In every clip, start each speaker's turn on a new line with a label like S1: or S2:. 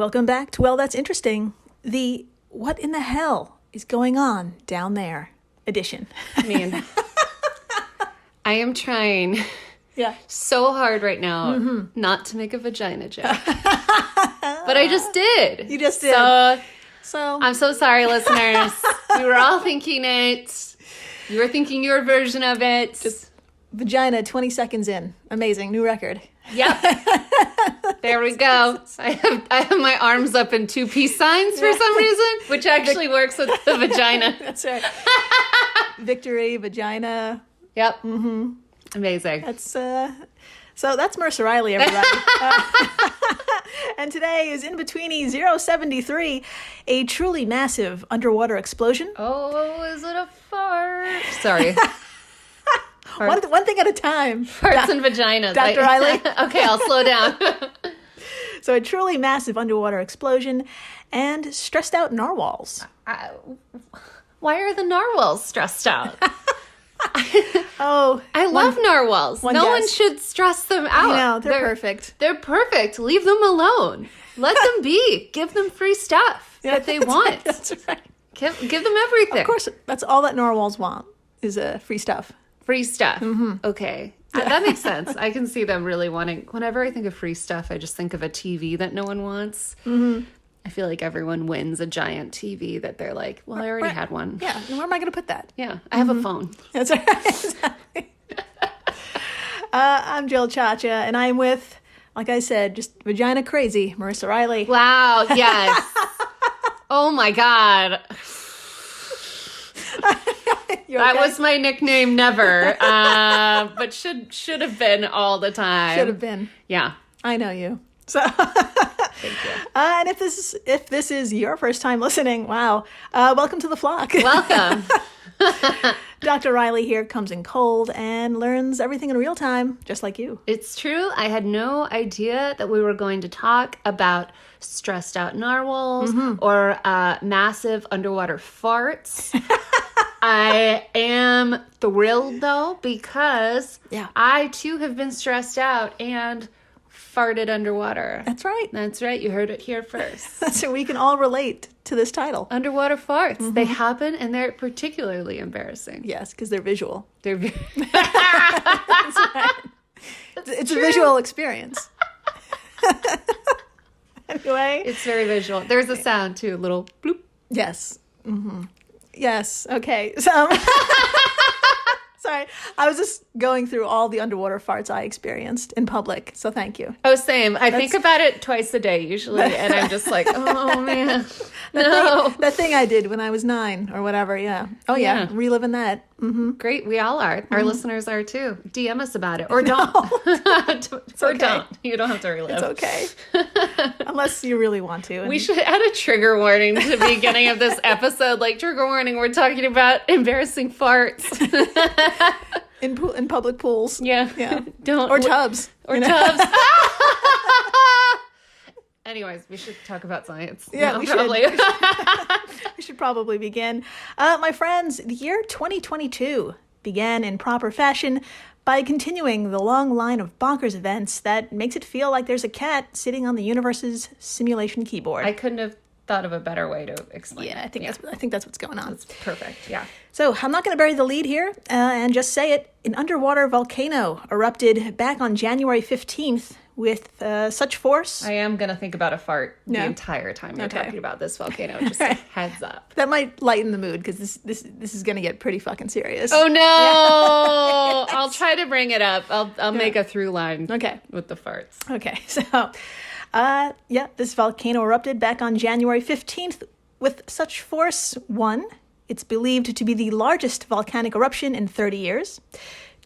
S1: Welcome back to Well, That's Interesting, the What in the Hell is Going On Down There edition.
S2: I mean, I am trying so hard right now not to make a vagina joke. But I just did.
S1: You just did.
S2: So I'm so sorry, listeners. We were all thinking it. You were thinking your version of it.
S1: Just vagina 20 seconds in. Amazing. New record.
S2: Yep. There we go. I have my arms up in two peace signs for some reason, which actually works with the vagina.
S1: That's right. Victory, vagina.
S2: Yep. Mm-hmm. Amazing.
S1: That's so that's Mercer Riley, everybody. And today is In-Betweeni 073, a truly massive underwater explosion.
S2: Oh, is it a fart? Sorry.
S1: One thing at a time.
S2: Farts and vaginas.
S1: Dr. Riley.
S2: Okay, I'll slow down.
S1: So a truly massive underwater explosion and stressed out narwhals.
S2: Why are the narwhals stressed out?
S1: I
S2: love narwhals. No one should stress them out.
S1: I know, they're perfect.
S2: They're perfect. Leave them alone. Let them be. Give them free stuff that they want.
S1: That's right.
S2: Give them everything.
S1: Of course, that's all that narwhals want is free stuff.
S2: Free stuff. Mm-hmm. Okay. That makes sense. I can see them really wanting... Whenever I think of free stuff, I just think of a TV that no one wants. Mm-hmm. I feel like everyone wins a giant TV that they're like, well, I already had one.
S1: Yeah. Where am I going to put that?
S2: Yeah. I have a phone.
S1: That's right. Exactly. I'm Jill Chacha, and I'm with, like I said, just vagina crazy, Marissa Riley.
S2: Wow. Yes. Oh, my God. That was my nickname, never, but should have been all the time.
S1: Should have been.
S2: Yeah,
S1: I know you. So,
S2: thank you.
S1: And if this is your first time listening, wow, welcome to the flock.
S2: Welcome.
S1: Dr. Riley here comes in cold and learns everything in real time, just like you.
S2: It's true. I had no idea that we were going to talk about stressed out narwhals or massive underwater farts. I am thrilled, though, because I, too, have been stressed out and farted underwater.
S1: That's right.
S2: That's right. You heard it here first.
S1: So we can all relate to this title.
S2: Underwater farts. Mm-hmm. They happen, and they're particularly embarrassing.
S1: Yes, because they're visual.
S2: They're
S1: That's right. It's true. A visual experience. Anyway.
S2: It's very visual. There's a sound, too. A little bloop.
S1: Yes. Mm-hmm. Yes. Okay. So, sorry. I was just going through all the underwater farts I experienced in public. So thank you.
S2: Oh, same. I think about it twice a day usually. And I'm just like, oh, man.
S1: That thing I did when I was 9 or whatever. Yeah. Oh, yeah. Reliving that. Mm-hmm.
S2: Great. We all are. Our listeners are too. DM us about it. Or don't.
S1: Or
S2: don't. You don't have to relive.
S1: It's okay. Unless you really want to.
S2: We should add a trigger warning to the beginning of this episode. Like, trigger warning, we're talking about embarrassing farts.
S1: In public pools.
S2: Yeah.
S1: Yeah.
S2: Don't.
S1: Or tubs.
S2: Or tubs. Anyways, we should talk about science.
S1: Yeah, we
S2: probably.
S1: should. We should probably begin. My friends, the year 2022 began in proper fashion by continuing the long line of bonkers events that makes it feel like there's a cat sitting on the universe's simulation keyboard.
S2: I couldn't have thought of a better way to explain it.
S1: I think that's what's going on.
S2: That's perfect, yeah.
S1: So I'm not going to bury the lead here and just say it. An underwater volcano erupted back on January 15th with such force.
S2: I am going to think about a fart the entire time you're talking about this volcano. Just a heads up.
S1: That might lighten the mood because this is going to get pretty fucking serious.
S2: Oh, no. Yeah. I'll try to bring it up. I'll make a through line with the farts.
S1: Okay. So, this volcano erupted back on January 15th with such force. 1, it's believed to be the largest volcanic eruption in 30 years.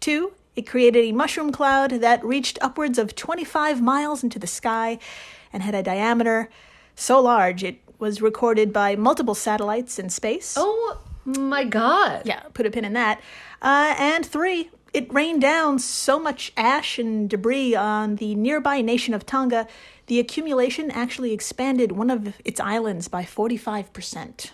S1: 2, it created a mushroom cloud that reached upwards of 25 miles into the sky and had a diameter so large it was recorded by multiple satellites in space.
S2: Oh, my God.
S1: Yeah, put a pin in that. And 3, it rained down so much ash and debris on the nearby nation of Tonga, the accumulation actually expanded one of its islands by 45%.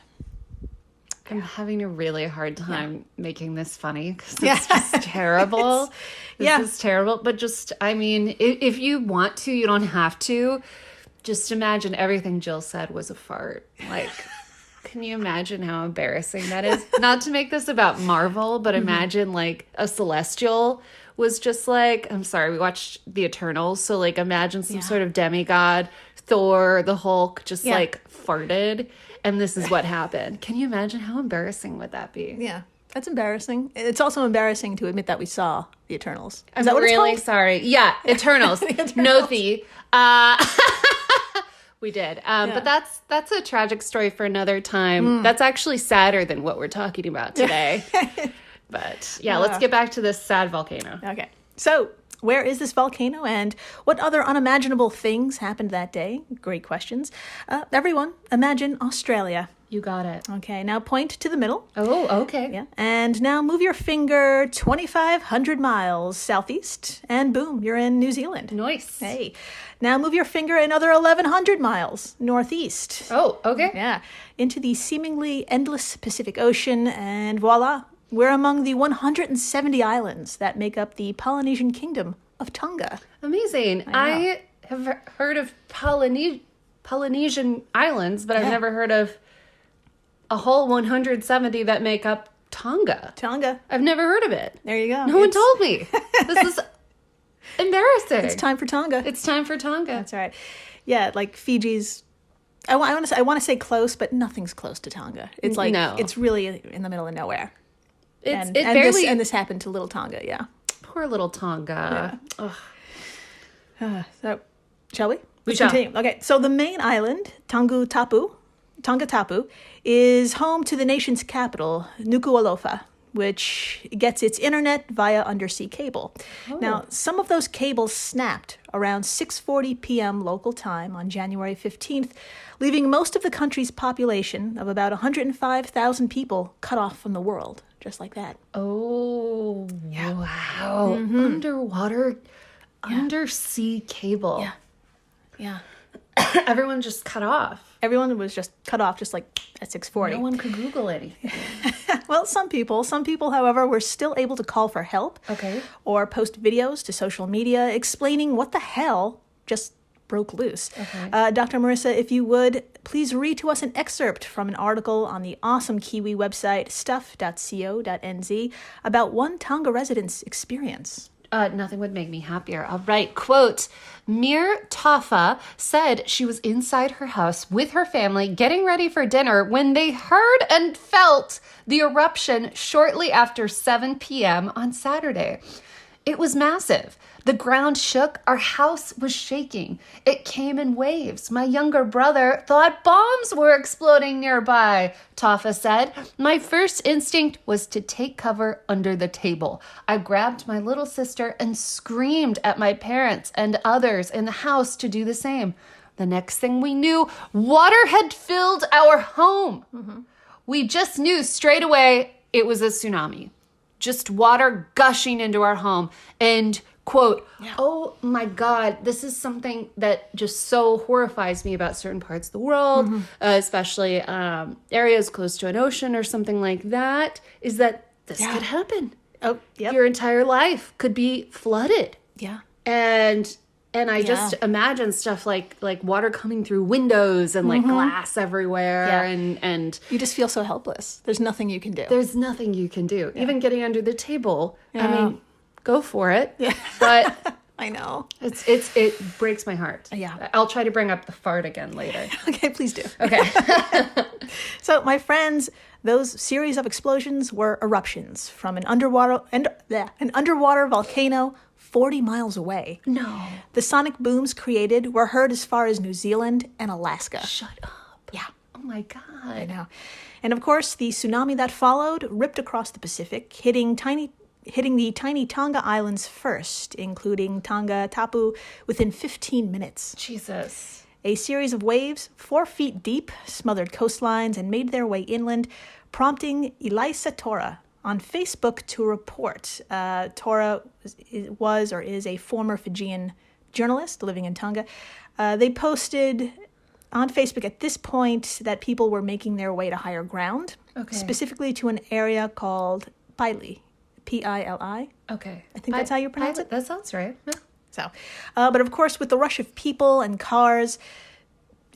S2: I'm having a really hard time making this funny because it's just terrible. This is terrible. But just, I mean, if you want to, you don't have to. Just imagine everything Jill said was a fart. Like, can you imagine how embarrassing that is? Not to make this about Marvel, but imagine like a celestial was just like, I'm sorry, we watched The Eternals. So like imagine some sort of demigod, Thor, the Hulk, just like farted. And this is what happened. Can you imagine how embarrassing would that be?
S1: Yeah, that's embarrassing. It's also embarrassing to admit that we saw The Eternals.
S2: I'm really sorry. Yeah, Eternals. No the. We did. But that's a tragic story for another time. That's actually sadder than what we're talking about today. But yeah, let's get back to this sad volcano.
S1: Okay. So, where is this volcano and what other unimaginable things happened that day? Great questions. Everyone, imagine Australia.
S2: You got it.
S1: Okay, now point to the middle.
S2: Oh, okay.
S1: Yeah. And now move your finger 2,500 miles southeast, and boom, you're in New Zealand.
S2: Nice.
S1: Hey. Now move your finger another 1,100 miles northeast.
S2: Oh, okay.
S1: Yeah. Into the seemingly endless Pacific Ocean, and voila, we're among the 170 islands that make up the Polynesian kingdom of Tonga.
S2: Amazing. I have heard of Polynesian islands, but I've never heard of a whole 170 that make up Tonga. I've never heard of it.
S1: There you go.
S2: No one told me. This is embarrassing.
S1: It's time for Tonga.
S2: It's time for Tonga.
S1: That's right. Yeah, like Fiji's. I want to say close, but nothing's close to Tonga. It's like it's really in the middle of nowhere. This happened to little Tonga. Yeah.
S2: Poor little Tonga.
S1: Yeah. So, shall we?
S2: We shall.
S1: Continue. Okay. So the main island, Tonga Tapu, is home to the nation's capital, Nuku'alofa, which gets its internet via undersea cable. Oh. Now, some of those cables snapped around 6:40 p.m. local time on January 15th, leaving most of the country's population of about 105,000 people cut off from the world, just like that.
S2: Oh, yeah. Wow. Undersea cable.
S1: Yeah.
S2: Everyone just cut off.
S1: Everyone was just cut off, just like at 6:40.
S2: No one could Google anything.
S1: Well, some people, however, were still able to call for help.
S2: Okay.
S1: Or post videos to social media explaining what the hell just broke loose.
S2: Okay.
S1: Dr. Marissa, if you would, please read to us an excerpt from an article on the awesome Kiwi website stuff.co.nz about one Tonga resident's experience.
S2: Nothing would make me happier. All right, quote, Mir Tafa said she was inside her house with her family getting ready for dinner when they heard and felt the eruption shortly after 7 p.m. on Saturday. It was massive. The ground shook. Our house was shaking. It came in waves. My younger brother thought bombs were exploding nearby, Tafa said. My first instinct was to take cover under the table. I grabbed my little sister and screamed at my parents and others in the house to do the same. The next thing we knew, water had filled our home. Mm-hmm. We just knew straight away it was a tsunami. Just water gushing into our home. And quote, oh my God, this is something that just so horrifies me about certain parts of the world, especially areas close to an ocean or something like that, is that this could happen.
S1: Oh, yeah.
S2: Your entire life could be flooded.
S1: Yeah.
S2: And I just imagine stuff like water coming through windows and like glass everywhere and
S1: you just feel so helpless. There's nothing you can do.
S2: There's nothing you can do. Yeah. Even getting under the table. Yeah. I mean, go for it. Yeah. But
S1: I know.
S2: It breaks my heart.
S1: Yeah.
S2: I'll try to bring up the fart again later.
S1: Okay, please do.
S2: Okay.
S1: So, my friends, those series of explosions were eruptions from an underwater volcano 40 miles away.
S2: No.
S1: The sonic booms created were heard as far as New Zealand and Alaska.
S2: Shut up.
S1: Yeah.
S2: Oh my God.
S1: I know. And of course, the tsunami that followed ripped across the Pacific, hitting the tiny Tonga Islands first, including Tonga Tapu, within 15 minutes.
S2: Jesus.
S1: A series of waves, 4 feet deep, smothered coastlines and made their way inland, prompting Elisa Tora on Facebook to report. Tora was or is a former Fijian journalist living in Tonga. They posted on Facebook at this point that people were making their way to higher ground, specifically to an area called Pili. Pili.
S2: Okay.
S1: I think that's how you pronounce it.
S2: That sounds right. Yeah.
S1: So, but of course, with the rush of people and cars,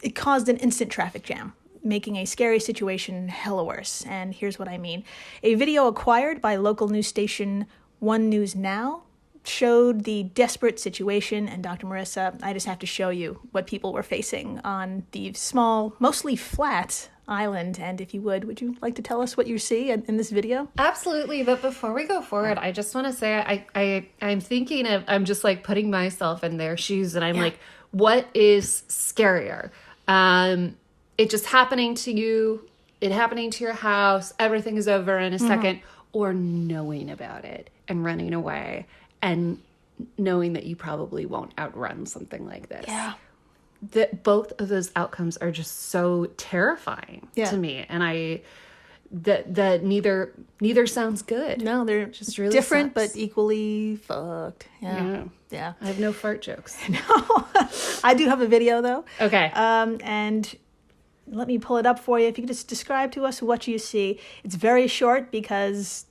S1: it caused an instant traffic jam, making a scary situation hella worse. And here's what I mean. A video acquired by local news station One News Now showed the desperate situation. And Dr. Marissa, I just have to show you what people were facing on the small, mostly flat island. And if you would you like to tell us what you see in this video?
S2: Absolutely. But before we go forward, I just want to say I'm thinking of, I'm just like putting myself in their shoes, and I'm like, what is scarier? It just happening to you, it happening to your house, everything is over in a second, or knowing about it and running away and knowing that you probably won't outrun something like this.
S1: Yeah.
S2: Both of those outcomes are just so terrifying to me, and that neither sounds good.
S1: No, they're
S2: just really
S1: different,
S2: sucks.
S1: but equally fucked. Yeah.
S2: I have no fart jokes.
S1: No, I do have a video though.
S2: Okay.
S1: And let me pull it up for you. If you could just describe to us what you see. It's very short because,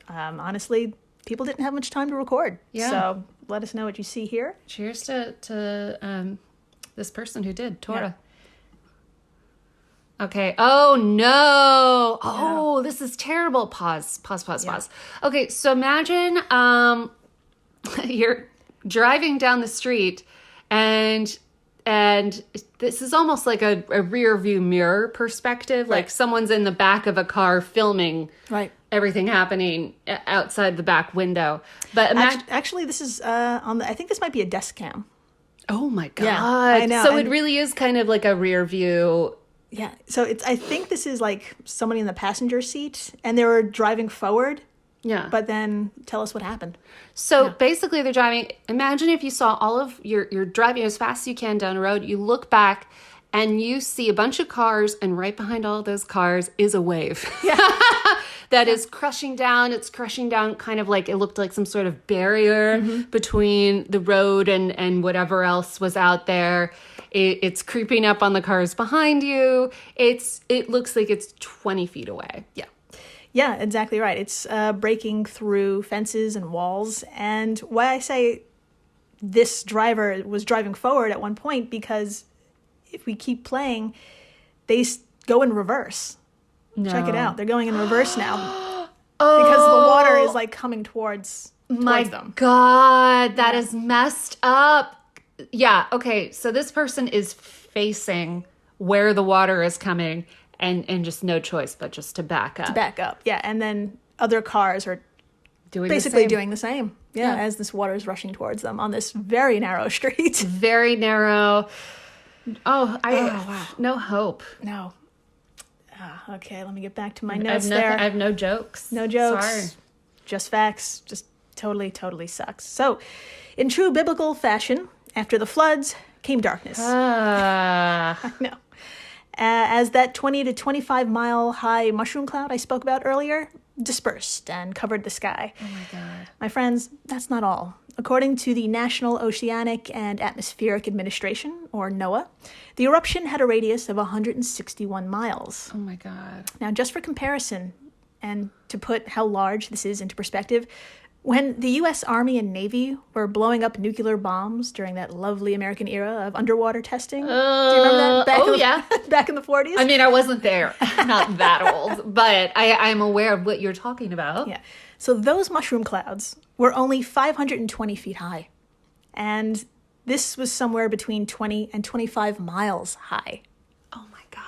S1: honestly, people didn't have much time to record.
S2: Yeah.
S1: So let us know what you see here.
S2: Cheers to this person who did, Tora. Yeah. Okay. Oh, no. Oh, this is terrible. Pause. Okay, so imagine you're driving down the street and this is almost like a rear view mirror perspective.
S1: Right.
S2: Like someone's in the back of a car filming everything happening outside the back window. But
S1: actually, this is I think this might be a desk cam.
S2: Oh my God.
S1: Yeah, I know.
S2: So it really is kind of like a rear view.
S1: Yeah. So I think this is like somebody in the passenger seat and they were driving forward.
S2: Yeah.
S1: But then tell us what happened.
S2: So basically they're driving. Imagine if you saw all of you're driving as fast as you can down the road. You look back and you see a bunch of cars, and right behind all those cars is a wave. Yeah. That is crushing down. It's crushing down kind of like it looked like some sort of barrier between the road and whatever else was out there. It's creeping up on the cars behind you. It looks like it's 20 feet away.
S1: Yeah. Yeah, exactly right. It's breaking through fences and walls. And why I say this driver was driving forward at one point, because if we keep playing, they go in reverse. No. Check it out. They're going in reverse now. Because the water is like coming towards them.
S2: My God, that is messed up. Yeah, okay. So this person is facing where the water is coming and just no choice but just to back up.
S1: Yeah. And then other cars are basically doing the same. Yeah, as this water is rushing towards them on this very narrow street.
S2: Very narrow. Wow. No hope.
S1: No. Okay, let me get back to my notes there.
S2: I have no jokes.
S1: No jokes.
S2: Sorry.
S1: Just facts. Just totally sucks. So, in true biblical fashion, after the floods came darkness. I know. As that 20 to 25 mile high mushroom cloud I spoke about earlier dispersed and covered the sky.
S2: Oh my God.
S1: My friends, that's not all. According to the National Oceanic and Atmospheric Administration, or NOAA, the eruption had a radius of 161 miles.
S2: Oh my God.
S1: Now, just for comparison, and to put how large this is into perspective, when the U.S. Army and Navy were blowing up nuclear bombs during that lovely American era of underwater testing, do you remember that? Back in the 40s?
S2: I mean, I wasn't there. I'm not that old, but I'm aware of what you're talking about.
S1: Yeah. So those mushroom clouds were only 520 feet high. And this was somewhere between 20 and 25 miles high.
S2: Oh my God.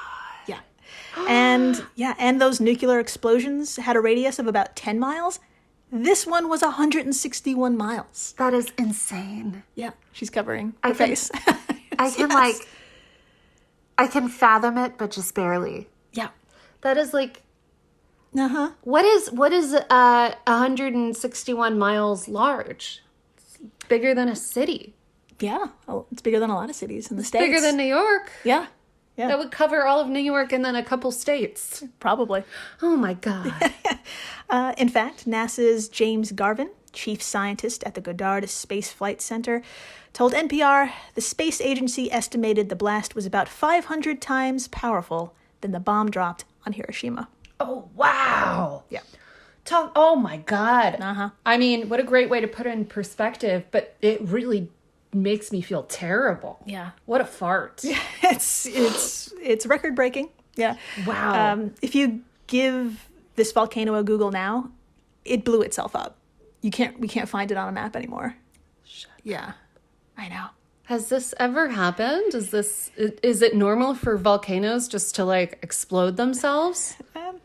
S1: Yeah. And those nuclear explosions had a radius of about 10 miles. This one was 161 miles.
S2: That is insane.
S1: Yeah. She's covering her face.
S2: I can fathom it, but just barely.
S1: Yeah.
S2: That is like...
S1: Uh-huh.
S2: What is 161 miles large? It's bigger than a city.
S1: Yeah. Oh, it's bigger than a lot of cities in the States.
S2: Bigger than New York.
S1: Yeah.
S2: That would cover all of New York and then a couple states.
S1: Probably.
S2: Oh my God.
S1: In fact, NASA's James Garvin, chief scientist at the Goddard Space Flight Center, told NPR the space agency estimated the blast was about 500 times powerful than the bomb dropped on Hiroshima.
S2: Oh, wow.
S1: Yeah.
S2: Oh, my God.
S1: Uh-huh.
S2: I mean, what a great way to put it in perspective, but it really makes me feel terrible.
S1: Yeah.
S2: What a fart.
S1: It's record breaking. Yeah.
S2: Wow.
S1: If you give this volcano a Google now, it blew itself up. We can't find it on a map anymore. Yeah. I know.
S2: Has this ever happened? Is it normal for volcanoes just to like explode themselves?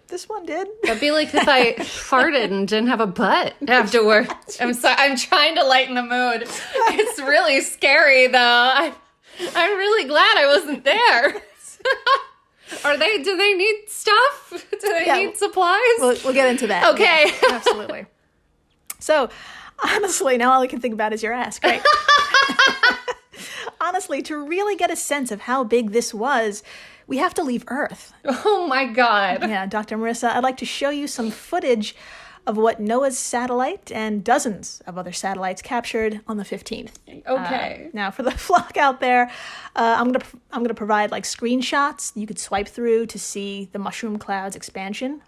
S1: This one did.
S2: That'd be like if I farted and didn't have a butt afterward. I'm trying to lighten the mood. It's really scary though. I'm really glad I wasn't there. Do they need stuff? Do they need supplies?
S1: We'll get into that.
S2: Okay.
S1: Yeah, absolutely. So, honestly, now all I can think about is your ass, right? Honestly, to really get a sense of how big this was, we have to leave Earth.
S2: Oh my God.
S1: Yeah, Dr. Marissa, I'd like to show you some footage of what NOAA's satellite and dozens of other satellites captured on the 15th.
S2: Okay.
S1: Now, for the flock out there, I'm gonna provide like screenshots you could swipe through to see the mushroom clouds expansion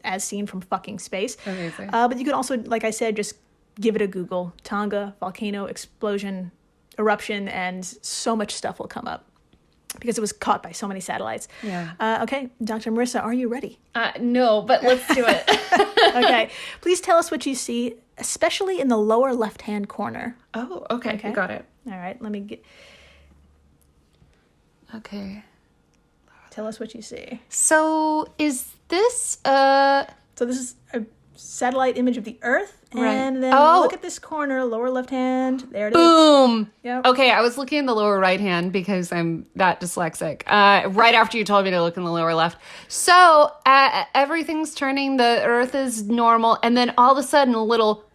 S1: as seen from fucking space.
S2: Amazing.
S1: But you can also, like I said, just give it a Google. Tonga, volcano, explosion, eruption, and so much stuff will come up because it was caught by so many satellites.
S2: Yeah.
S1: Okay, Dr. Marissa, are you ready?
S2: No, but let's do it.
S1: Okay. Please tell us what you see, especially in the lower left-hand corner.
S2: Oh, okay. Got it.
S1: All right, let me get...
S2: Okay.
S1: Tell us what you see.
S2: So is this
S1: So this is a satellite image of the Earth, and then look at this corner, lower left hand. There it is.
S2: Boom.
S1: Yep.
S2: Okay, I was looking in the lower right hand because I'm that dyslexic. Right after you told me to look in the lower left. So everything's turning. The Earth is normal, and then all of a sudden, a little,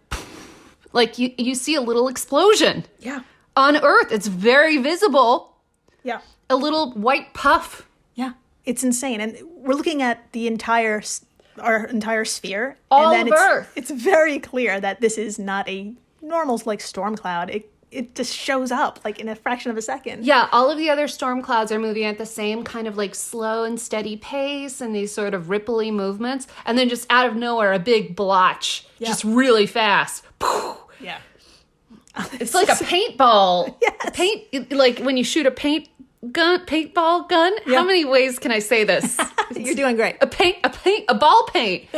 S2: like you see a little explosion.
S1: Yeah.
S2: On Earth, it's very visible.
S1: Yeah.
S2: A little white puff.
S1: Yeah. It's insane, and we're looking at our entire sphere.
S2: All
S1: and then
S2: of Earth.
S1: It's very clear that this is not a normal like storm cloud. It just shows up like in a fraction of a second.
S2: Yeah, all of the other storm clouds are moving at the same kind of like slow and steady pace and these sort of ripply movements. And then just out of nowhere, a big blotch, just really fast.
S1: Yeah.
S2: It's like a paintball.
S1: Yes.
S2: Like when you shoot a paintball gun.
S1: Yeah.
S2: How many ways can I say this?
S1: You're doing great.
S2: A ball paint.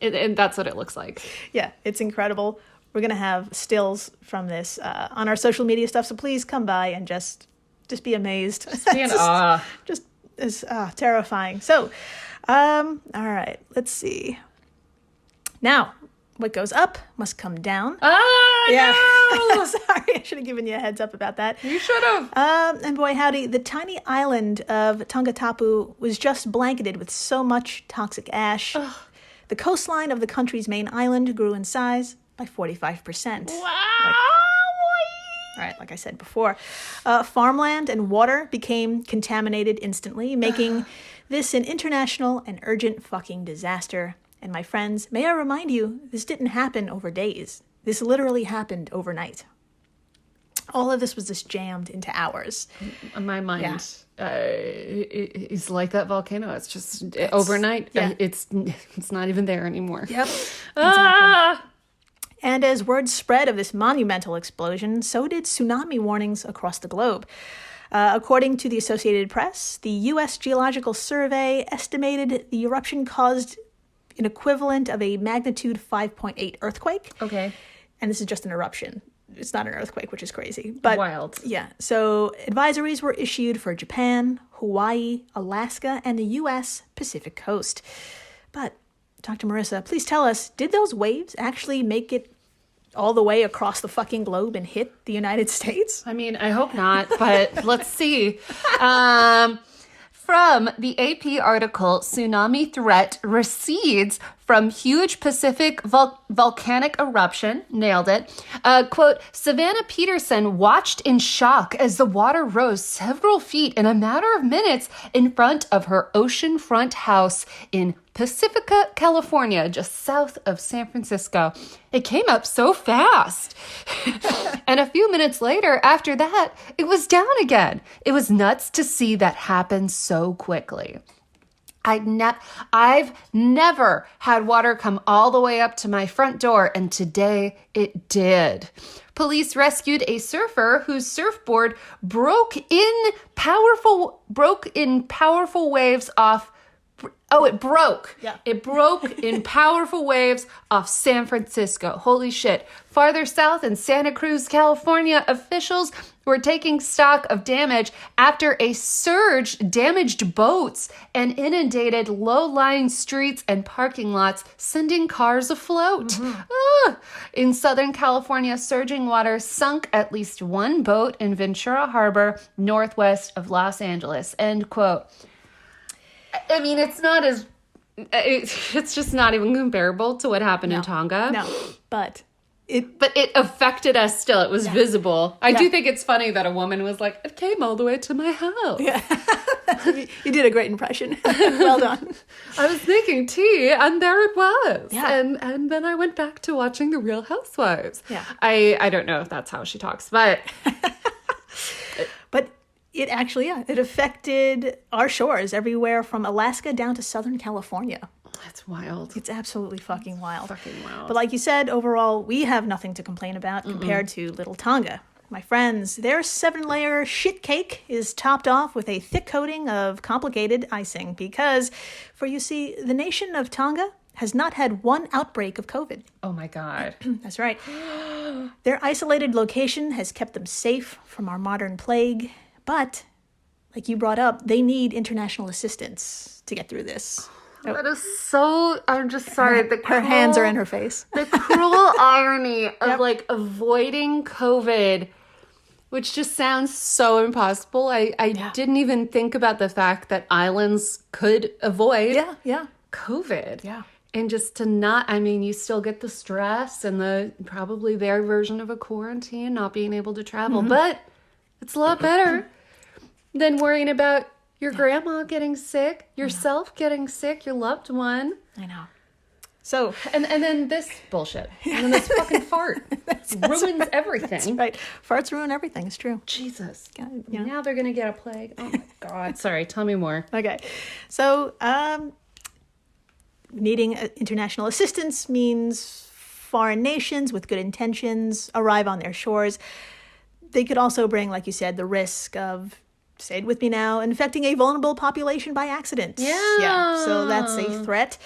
S2: And that's what it looks like.
S1: Yeah, it's incredible. We're going to have stills from this on our social media stuff, so please come by and just be amazed.
S2: Just be in awe.
S1: Just is terrifying. So, all right, let's see. Now, what goes up must come down.
S2: Yeah. No!
S1: Sorry, I should have given you a heads up about that.
S2: You should have.
S1: And boy, howdy, the tiny island of Tongatapu was just blanketed with so much toxic ash. Ugh. The coastline of the country's main island grew in size by 45%.
S2: Wow!
S1: Like I said before. Farmland and water became contaminated instantly, making this an international and urgent fucking disaster. And my friends, may I remind you, this didn't happen over days. This literally happened overnight. All of this was just jammed into hours.
S2: My mind is like that volcano. It's just overnight.
S1: Yeah.
S2: It's not even there anymore.
S1: Yep. Exactly. And as word spread of this monumental explosion, so did tsunami warnings across the globe. According to the Associated Press, the U.S. Geological Survey estimated the eruption caused an equivalent of a magnitude 5.8 earthquake.
S2: Okay.
S1: And this is just an eruption. It's not an earthquake, which is crazy. But
S2: wild.
S1: Yeah. So advisories were issued for Japan, Hawaii, Alaska, and the U.S. Pacific coast. But, Dr. Marissa, please tell us, did those waves actually make it all the way across the fucking globe and hit the United States?
S2: I mean, I hope not, but let's see. From the AP article, Tsunami Threat Recedes from Huge Pacific Volcanic Eruption. Nailed it. Quote, Savannah Peterson watched in shock as the water rose several feet in a matter of minutes in front of her oceanfront house in Pacifica, California, just south of San Francisco. It came up so fast. And a few minutes later, after that, it was down again. It was nuts to see that happen so quickly. I've never had water come all the way up to my front door, and today it did. Police rescued a surfer whose surfboard broke in powerful waves off. Oh, it broke.
S1: Yeah.
S2: It broke in powerful waves off San Francisco. Holy shit. Farther south in Santa Cruz, California, officials were taking stock of damage after a surge damaged boats and inundated low-lying streets and parking lots, sending cars afloat. In Southern California, surging water sunk at least one boat in Ventura Harbor, northwest of Los Angeles. End quote. I mean, it's just not even comparable to what happened in Tonga.
S1: No, but
S2: it affected us still. It was visible. I do think it's funny that a woman was like, it came all the way to my house.
S1: Yeah. You did a great impression. Well done.
S2: I was making tea, and there it was.
S1: Yeah.
S2: And then I went back to watching The Real Housewives.
S1: Yeah.
S2: I don't know if that's how she talks, but...
S1: But it actually, it affected our shores everywhere from Alaska down to Southern California.
S2: That's wild.
S1: It's absolutely fucking wild.
S2: Fucking wild.
S1: But like you said, overall, we have nothing to complain about compared to Little Tonga. My friends, their 7-layer shit cake is topped off with a thick coating of complicated icing because, for you see, the nation of Tonga has not had one outbreak of COVID.
S2: Oh my God.
S1: That's right. Their isolated location has kept them safe from our modern plague. But, like you brought up, they need international assistance to get through this.
S2: That is so... I'm just sorry.
S1: Her hands are in her face.
S2: The cruel irony of, like, avoiding COVID, which just sounds so impossible. I didn't even think about the fact that islands could avoid COVID.
S1: Yeah.
S2: And just to not... I mean, you still get the stress and probably their version of a quarantine, not being able to travel. But it's a lot better than worrying about your grandma getting sick, yourself getting sick, your loved one.
S1: I know. So,
S2: and then this bullshit. And then this fucking fart ruins everything.
S1: That's right. Farts ruin everything. It's true.
S2: Jesus.
S1: Yeah.
S2: Now they're going to get a plague. Oh my God. Sorry. Tell me more.
S1: Okay. So, needing international assistance means foreign nations with good intentions arrive on their shores. They could also bring, like you said, the risk of, say it with me now, infecting a vulnerable population by accident.
S2: Yeah.
S1: So that's a threat.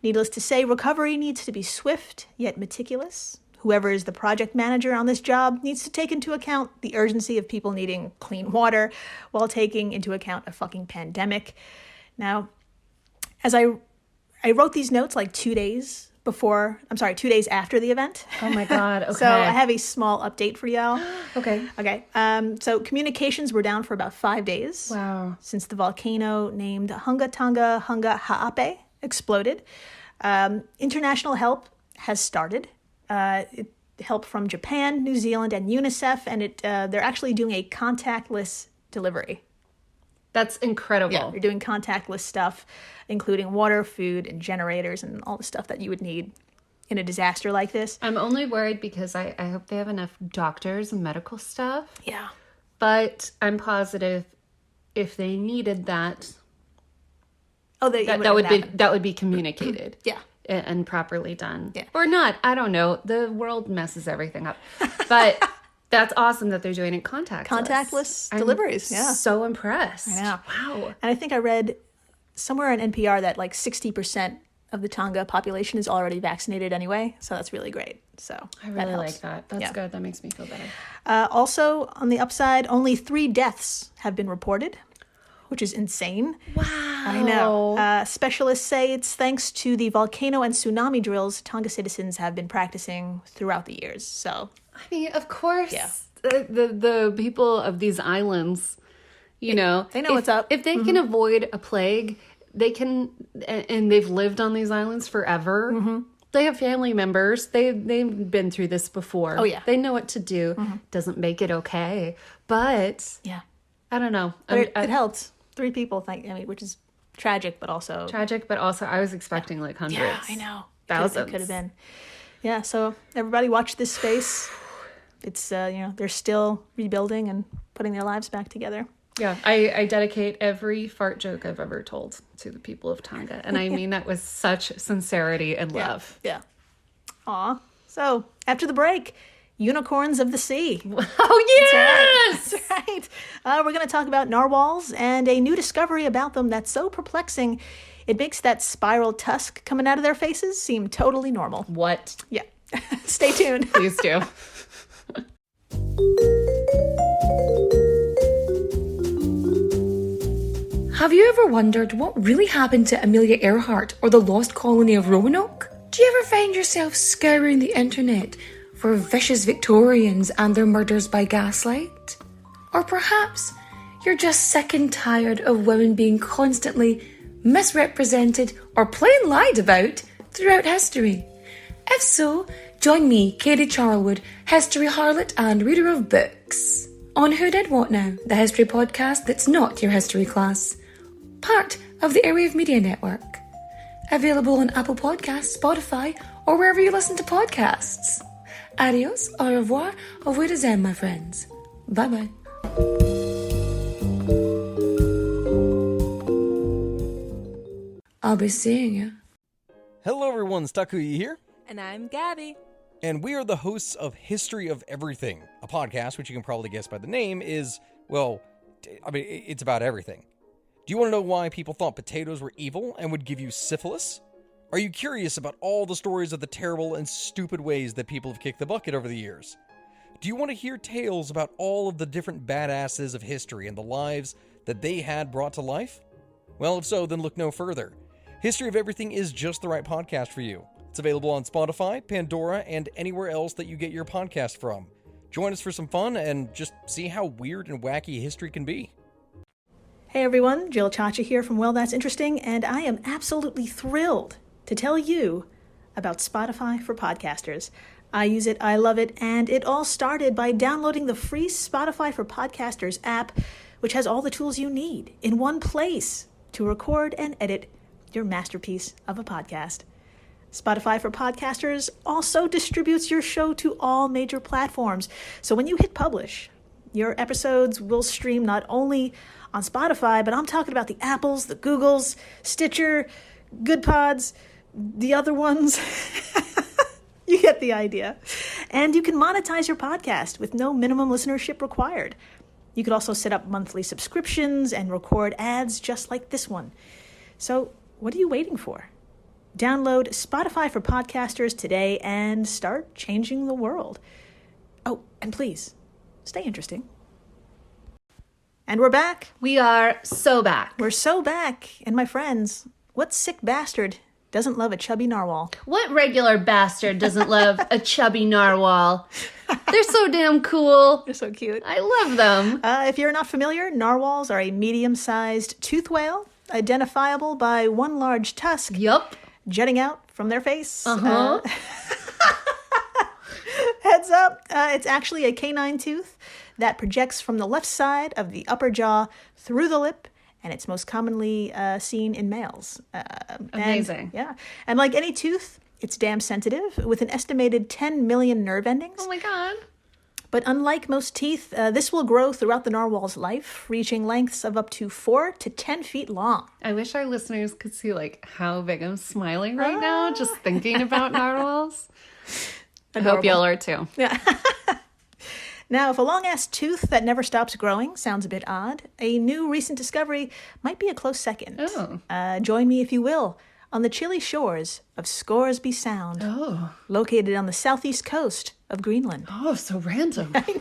S1: Needless to say, recovery needs to be swift yet meticulous. Whoever is the project manager on this job needs to take into account the urgency of people needing clean water while taking into account a fucking pandemic. Now, as I wrote these notes like 2 days after the event.
S2: Oh my God. Okay.
S1: So I have a small update for y'all.
S2: Okay.
S1: So communications were down for about 5 days.
S2: Wow.
S1: Since the volcano named Hunga Tonga Hunga Ha'ape exploded. International help has started. Help from Japan, New Zealand, and UNICEF, and they're actually doing a contactless delivery.
S2: That's incredible.
S1: Yeah, they're doing contactless stuff, including water, food, and generators, and all the stuff that you would need in a disaster like this.
S2: I'm only worried because I hope they have enough doctors and medical staff.
S1: Yeah.
S2: But I'm positive if they needed that, that would be communicated.
S1: Yeah.
S2: And properly done.
S1: Yeah.
S2: Or not. I don't know. The world messes everything up. But that's awesome that they're doing it contactless.
S1: Contactless deliveries, yeah.
S2: So impressed.
S1: I know.
S2: Wow.
S1: And I think I read somewhere on NPR that like 60% of the Tonga population is already vaccinated anyway. So that's really great. So
S2: I really like that. That's good. That makes me feel better.
S1: Also, on the upside, only 3 deaths have been reported, which is insane.
S2: Wow.
S1: I know. Specialists say it's thanks to the volcano and tsunami drills Tonga citizens have been practicing throughout the years. So,
S2: I mean, of course, the people of these islands, you know,
S1: they know what's up.
S2: If they can avoid a plague, they can, and they've lived on these islands forever. Mm-hmm. They have family members. They've been through this before.
S1: Oh, yeah.
S2: They know what to do. Mm-hmm. Doesn't make it okay. But, I don't know.
S1: But it helped. 3 people, which is tragic, but also...
S2: I was expecting like hundreds.
S1: Yeah, I know.
S2: Thousands.
S1: It could have been. Yeah, so everybody watch this space. It's, they're still rebuilding and putting their lives back together.
S2: Yeah, I dedicate every fart joke I've ever told to the people of Tonga. And I mean that with such sincerity and love.
S1: Yeah. Aw. So, after the break, unicorns of the sea.
S2: Oh, yes!
S1: That's right. We're going to talk about narwhals and a new discovery about them that's so perplexing, it makes that spiral tusk coming out of their faces seem totally normal.
S2: What?
S1: Yeah. Stay tuned.
S2: Please do.
S3: Have you ever wondered what really happened to Amelia Earhart or the lost colony of Roanoke? Do you ever find yourself scouring the internet for vicious Victorians and their murders by gaslight? Or perhaps you're just sick and tired of women being constantly misrepresented or plain lied about throughout history? If so, join me, Katie Charlwood, history harlot and reader of books, on Who Did What Now, the history podcast that's not your history class. Part of the Airwave Media Network. Available on Apple Podcasts, Spotify, or wherever you listen to podcasts. Adios, au revoir, au revoir, my friends. Bye-bye. I'll be seeing you.
S4: Hello everyone, Takuya here,
S5: And I'm Gabby.
S4: and we are the hosts of History of Everything, a podcast which you can probably guess by the name is, well, it's about everything. Do you want to know why people thought potatoes were evil and would give you syphilis? Are you curious about all the stories of the terrible and stupid ways that people have kicked the bucket over the years? Do you want to hear tales about all of the different badasses of history and the lives that they had brought to life? Well, if so, then look no further. History of Everything is just the right podcast for you. It's available on Spotify, Pandora, and anywhere else that you get your podcast from. Join us for some fun and just see how weird and wacky history can be.
S1: Hey everyone, Jill Chacha here from Well, That's Interesting, and I am absolutely thrilled to tell you about Spotify for podcasters. I use it, I love it, and it all started by downloading the free Spotify for Podcasters app, which has all the tools you need in one place to record and edit your masterpiece of a podcast. Spotify for Podcasters also distributes your show to all major platforms. So when you hit publish, your episodes will stream not only on Spotify, but I'm talking about the Apples, the Googles, Stitcher, Good Pods, the other ones. You get the idea. And you can monetize your podcast with no minimum listenership required. You could also set up monthly subscriptions and record ads just like this one. So what are you waiting for? Download Spotify for Podcasters today and start changing the world. Oh, and please, stay interesting. And we're back.
S2: We are so back.
S1: We're so back. And my friends, what sick bastard doesn't love a chubby narwhal?
S2: What regular bastard doesn't love a chubby narwhal? They're so damn cool.
S1: They're so cute.
S2: I love them.
S1: If you're not familiar, narwhals are a medium-sized toothed whale, identifiable by one large tusk
S2: Yup.
S1: jutting out from their face.
S2: Uh-huh.
S1: Heads up, it's actually a canine tooth that projects from the left side of the upper jaw through the lip, and it's most commonly seen in males.
S2: Amazing.
S1: And like any tooth, it's damn sensitive, with an estimated 10 million nerve endings.
S2: Oh my God.
S1: But unlike most teeth, this will grow throughout the narwhal's life, reaching lengths of up to 4 to 10 feet long.
S2: I wish our listeners could see like how big I'm smiling right now, just thinking about narwhals. I hope y'all are too.
S1: Yeah. Now, if a long-ass tooth that never stops growing sounds a bit odd, a new recent discovery might be a close second.
S2: Oh.
S1: Join me, if you will, on the chilly shores of Scoresby Sound, located on the southeast coast of Greenland.
S2: Oh, so random.
S1: I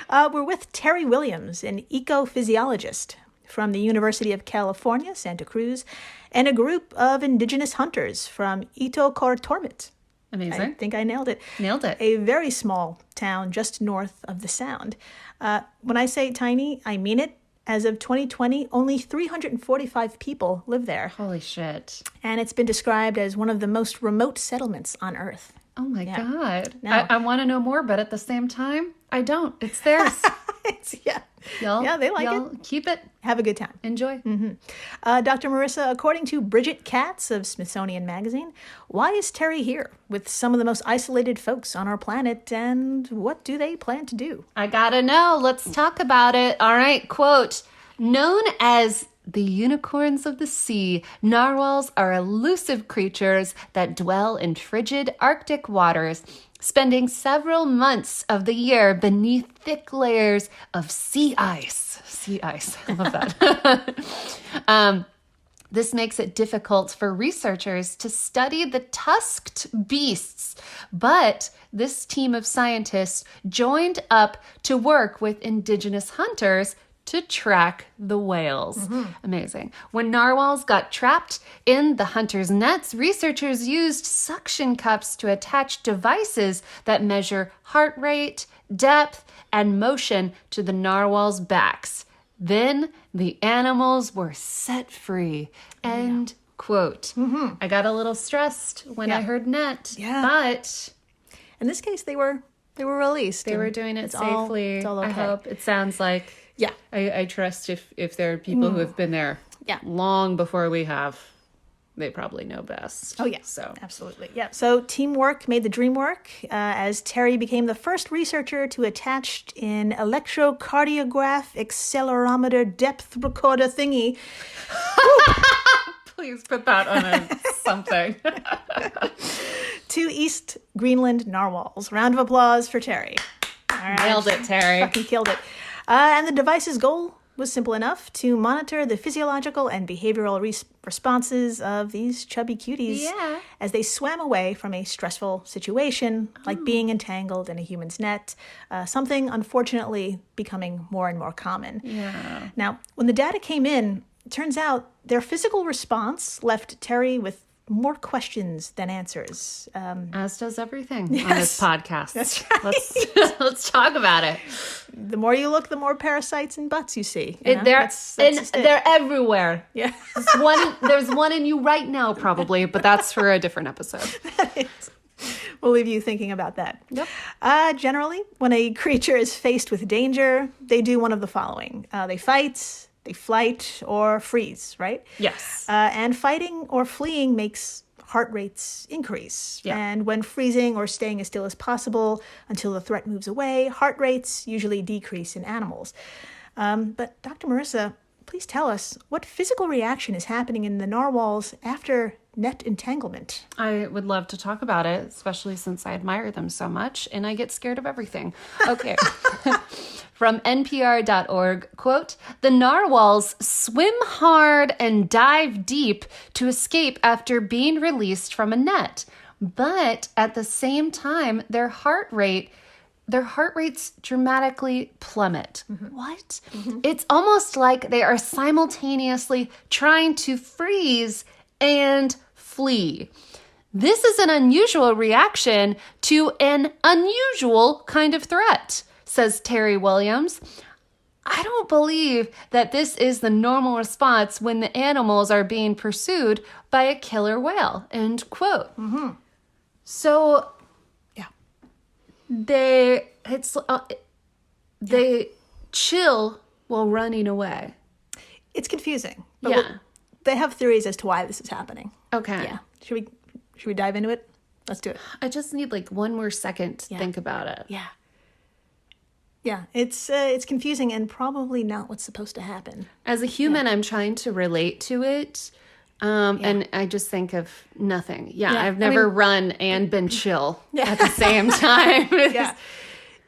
S1: know. We're with Terry Williams, an ecophysiologist from the University of California, Santa Cruz, and a group of indigenous hunters from Itokortormit.
S2: Amazing.
S1: I think I nailed it.
S2: Nailed it.
S1: A very small town just north of the Sound. When I say tiny, I mean it. As of 2020, only 345 people live there.
S2: Holy shit.
S1: And it's been described as one of the most remote settlements on Earth.
S2: Oh my God.
S1: No.
S2: I want to know more, but at the same time, I don't. It's theirs.
S1: Yeah, they like
S2: y'all
S1: it.
S2: Keep it.
S1: Have a good time.
S2: Enjoy.
S1: Dr. Marissa, according to Bridget Katz of Smithsonian Magazine, why is Terry here with some of the most isolated folks on our planet, and what do they plan to do?
S2: I gotta know. Let's talk about it. All right, quote, known as the unicorns of the sea, narwhals are elusive creatures that dwell in frigid Arctic waters, spending several months of the year beneath thick layers of sea ice. Sea ice. I love that. This makes it difficult for researchers to study the tusked beasts, but this team of scientists joined up to work with indigenous hunters to track the whales. Amazing. When narwhals got trapped in the hunters' nets, researchers used suction cups to attach devices that measure heart rate, depth, and motion to the narwhals' backs. Then the animals were set free. End quote. I got a little stressed when I heard net, but
S1: in this case, they were released.
S2: They were doing it safely.
S1: It's all okay.
S2: I hope. It sounds like.
S1: Yeah.
S2: I trust if there are people who have been there long before we have, they probably know best.
S1: Oh, yeah.
S2: So
S1: absolutely. Yeah. So teamwork made the dream work, as Terry became the first researcher to attach an electrocardiograph accelerometer depth recorder thingy.
S2: Please put that on something.
S1: To East Greenland narwhals. Round of applause for Terry. All right.
S2: Nailed it, Terry.
S1: Fucking killed it. And the device's goal was simple enough: to monitor the physiological and behavioral responses of these chubby cuties as they swam away from a stressful situation, like being entangled in a human's net, something unfortunately becoming more and more common.
S2: Yeah.
S1: Now, when the data came in, it turns out their physical response left Terry with more questions than answers.
S2: As does everything on this podcast.
S1: That's right.
S2: Let's talk about it.
S1: The more you look, the more parasites and butts you see. You know?
S2: They're
S1: That's just it.
S2: they're everywhere.
S1: Yeah.
S2: There's one in you right now, probably, but that's for a different episode.
S1: We'll leave you thinking about that.
S2: Yep.
S1: Generally, when a creature is faced with danger, they do one of the following. They fight, they flight, or freeze, right?
S2: Yes.
S1: And fighting or fleeing makes heart rates increase.
S2: Yeah.
S1: And when freezing or staying as still as possible until the threat moves away, heart rates usually decrease in animals. But Dr. Marissa, please tell us, what physical reaction is happening in the narwhals after net entanglement?
S2: I would love to talk about it, especially since I admire them so much and I get scared of everything. Okay. From NPR.org, quote, the narwhals swim hard and dive deep to escape after being released from a net. But at the same time, their heart rates dramatically plummet. What? It's almost like they are simultaneously trying to freeze and flee. This is an unusual reaction to an unusual kind of threat, says Terry Williams. I don't believe that this is the normal response when the animals are being pursued by a killer whale, end quote. So, they chill while running away.
S1: It's confusing. But they have theories as to why this is happening.
S2: Okay.
S1: Yeah. Should we dive into it? Let's do it.
S2: I just need like one more second to think about it.
S1: Yeah. Yeah, it's confusing and probably not what's supposed to happen.
S2: As a human, I'm trying to relate to it. And I just think of nothing. I've never run and been chill at the same time.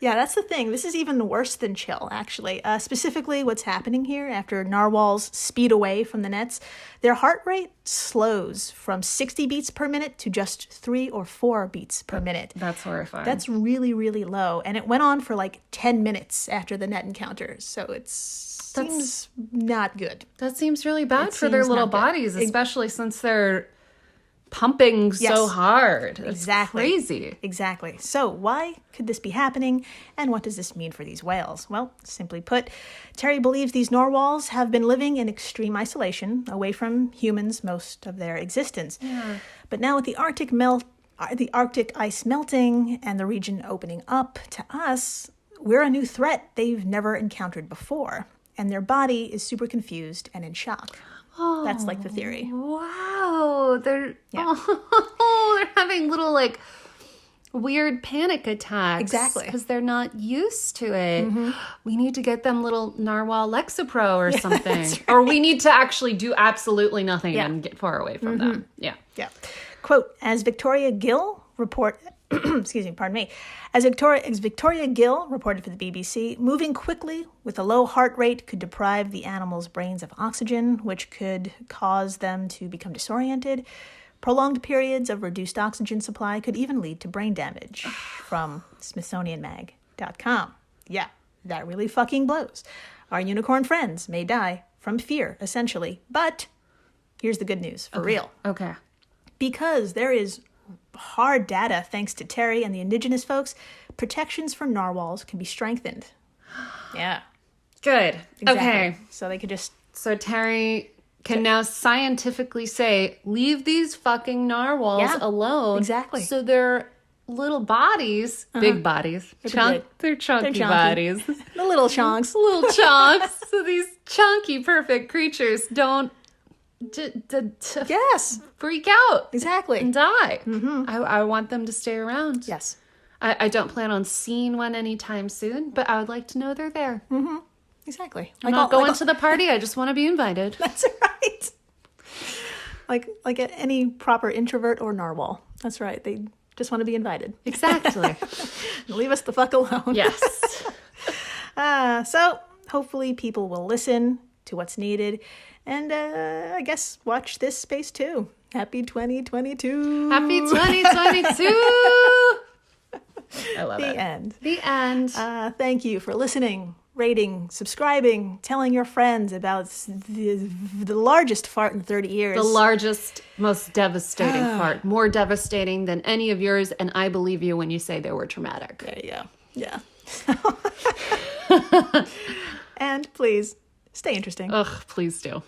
S1: Yeah, that's the thing. This is even worse than chill, actually. Specifically, what's happening here after narwhals speed away from the nets, their heart rate slows from 60 beats per minute to just 3 or 4 beats per minute.
S2: That's horrifying.
S1: That's really, really low. And it went on for like 10 minutes after the net encounter. So seems not good.
S2: That seems really bad for their little bodies, especially since they're pumping so hard. That's crazy.
S1: Exactly. So why could this be happening, and what does this mean for these whales? Well, simply put, Terry believes these narwhals have been living in extreme isolation, away from humans most of their existence. Yeah. But now with the Arctic ice melting and the region opening up to us, we're a new threat they've never encountered before. And their body is super confused and in shock.
S2: Oh,
S1: that's like the theory.
S2: Wow. They're having little like weird panic attacks.
S1: Exactly.
S2: Because they're not used to it. We need to get them little Narwhal Lexapro or something.
S1: Right.
S2: Or we need to actually do absolutely nothing and get far away from them. Yeah.
S1: Yeah. Quote, as Victoria Gill As Victoria Gill reported for the BBC, moving quickly with a low heart rate could deprive the animals' brains of oxygen, which could cause them to become disoriented. Prolonged periods of reduced oxygen supply could even lead to brain damage. From SmithsonianMag.com. Yeah, that really fucking blows. Our unicorn friends may die from fear, essentially. But here's the good news, for real.
S2: Okay.
S1: Because there is hard data, thanks to Terry and the indigenous folks, protections for narwhals can be strengthened. Yeah.
S2: Good.
S1: Exactly.
S2: Okay.
S1: So they could just...
S2: So Terry can now scientifically say, leave these fucking narwhals alone.
S1: Exactly.
S2: So their little bodies, big bodies, they're chunky
S1: chunky.
S2: bodies.
S1: The little chonks.
S2: Little chunks. So these chunky, perfect creatures don't
S1: Yes.
S2: freak out.
S1: Exactly.
S2: And die. I want them to stay around.
S1: Yes.
S2: I don't plan on seeing one anytime soon, but I would like to know they're there.
S1: Exactly.
S2: I'm not going to the party. I just want to be invited.
S1: That's right. Like any proper introvert or narwhal. That's right. They just want to be invited.
S2: Exactly.
S1: Leave us the fuck alone.
S2: Yes.
S1: So hopefully people will listen to what's needed and I guess watch this space too. Happy 2022.
S2: Happy 2022. I love it.
S1: The end.
S2: The end.
S1: Thank you for listening, rating, subscribing, telling your friends about the largest fart in 30 years.
S2: The largest, most devastating fart. More devastating than any of yours, and I believe you when you say they were traumatic.
S1: There you go. Yeah. And please, stay interesting.
S2: Ugh, please do.